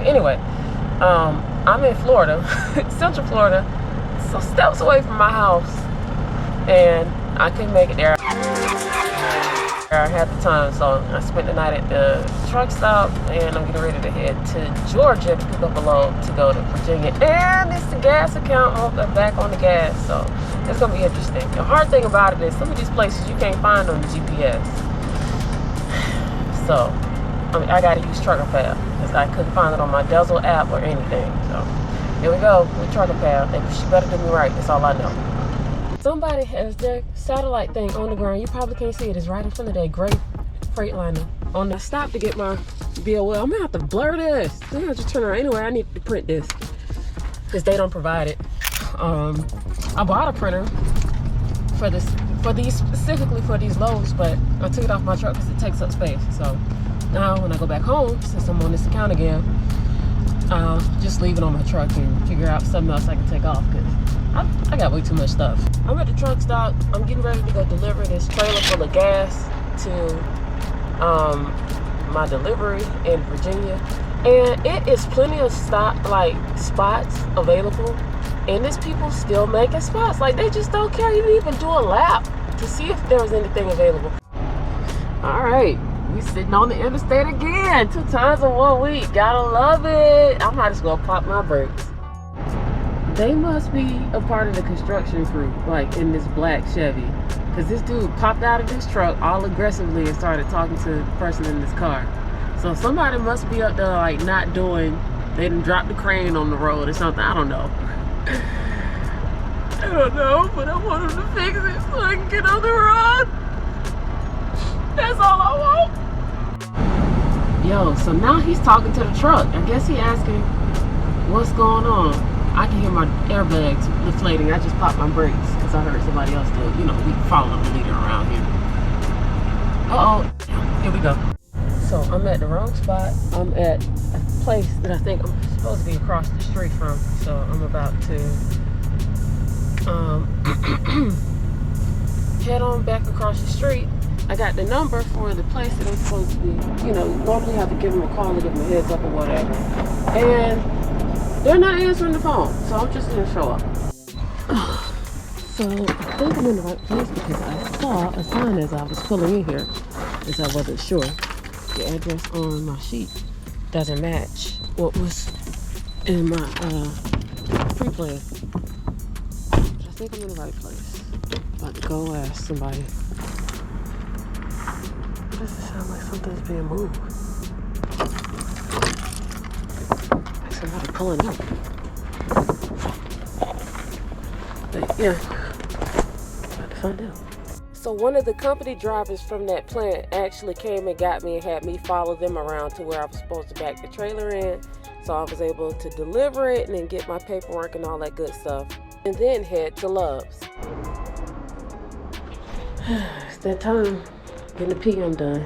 Anyway, I'm in Florida, Central Florida, so steps away from my house, and I couldn't make it there. I had the time, so I spent the night at the truck stop, and I'm getting ready to head to Georgia to pick up a load to go to Virginia. And it's the gas account. I'm back on the gas, so it's gonna be interesting. The hard thing about it is some of these places you can't find on the GPS. So I gotta use Trucker Path because I couldn't find it on my Dazzle app or anything. So here we go with Trucker Path. She better do me right. That's all I know. Somebody has their satellite thing on the ground. You probably can't see it. It's right in front of that gray Freightliner. On the stop to get my bill. I'm gonna have to blur this. I'm gonna just turn around. Anyway, I need to print this because they don't provide it. I bought a printer for these specifically for these loads, but I took it off my truck because it takes up space. So now when I go back home, since I'm on this account again, I'll just leave it on my truck and figure out something else I can take off because I got way too much stuff. I'm at the truck stop. I'm getting ready to go deliver this trailer full of gas to my delivery in Virginia. And it is plenty of spots available. And these people still making spots. Like, they just don't care. You didn't even do a lap to see if there was anything available. All right. We sitting on the interstate again. 2 times in 1 week. Gotta love it. I might as well pop my brakes. They must be a part of the construction crew, like in this black Chevy. Because this dude popped out of his truck all aggressively and started talking to the person in this car. So somebody must be up there like not doing, they didn't drop the crane on the road or something. I don't know. I don't know, but I want him to fix it so I can get on the road. That's all I want. Yo, so now he's talking to the truck. I guess he asking what's going on. I can hear my airbags deflating. I just popped my brakes because I heard somebody else do it. You know, we following the leader around here. Uh-oh. Here we go. So I'm at the wrong spot. I'm at a place that I think I'm supposed to be across the street from. So I'm about to head on back across the street. I got the number for the place that I'm supposed to be. You know, normally I have to give them a call to give them a heads up or whatever. And they're not answering the phone, so I'm just gonna show up. So I think I'm in the right place because I saw a sign as I was pulling in here, as I wasn't sure. The address on my sheet doesn't match what was in my pre-plan. I think I'm in the right place. About to go ask somebody. Does it sound like something's being moved? Like somebody pulling up. But yeah, about to find out. So one of the company drivers from that plant actually came and got me and had me follow them around to where I was supposed to back the trailer in. So I was able to deliver it and then get my paperwork and all that good stuff. And then head to Love's. It's that time. Getting the PM done.